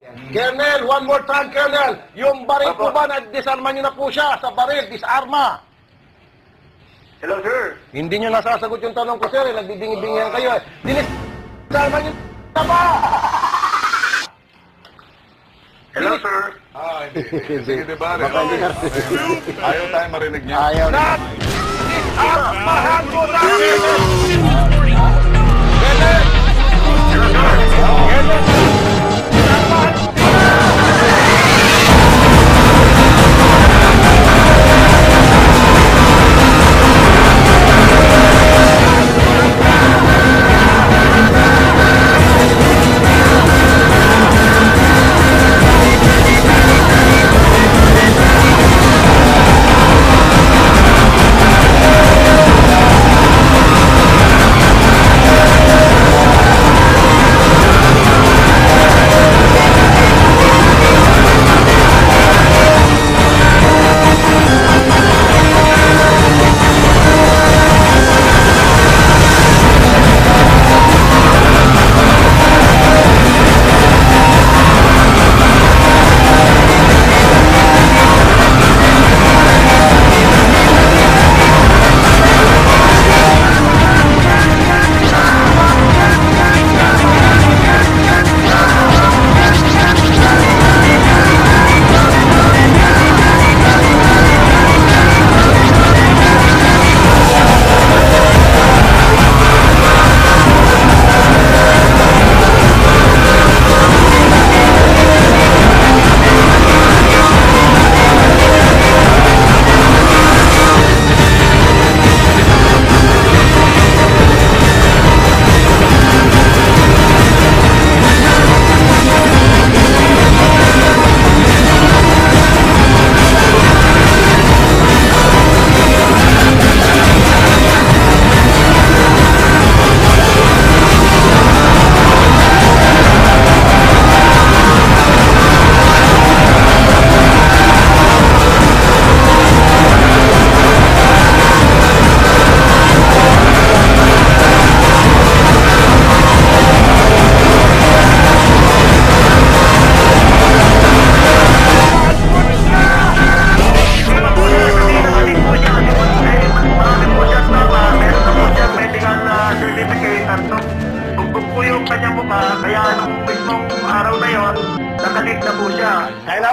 Colonel, one more time, Colonel. Yung baril po ba, disarma nyo na po siya sa baril, disarma. Hello, sir. Hindi nyo nasasagot yung tanong ko, sir. Nagbibingi-bingihan kayo. Disarma nyo na ba? Hello, sir. Hindi. Sige, di ba? Ayaw tayo marinig niya. Ayaw na. Disarmahan mo namin! Colonel! Colonel! Disarmahan mo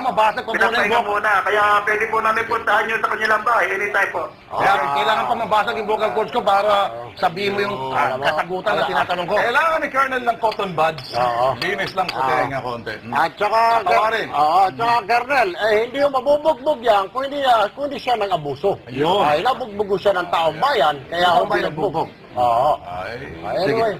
mabasag po muna yung Pinapay vocal. muna, kaya pwede po namin puntahan nyo sa kanilang bahay anytime po. Kaya kailangan pa mabasag yung vocal cords ko para sabihin mo yung kasagutan na tinatanong ko. Kailangan ni Colonel ng cotton buds. Oo. Linis lang sa tenga konti. At saka, Tawarin. tsaka Colonel, hindi yung mabubugbog yan kung hindi siya ng abuso. Ayun. Nabugbog siya ng taong bayan, kaya Taong hindi bayan nagbugbog. nagbugbog. Oo. Ay. Anyway,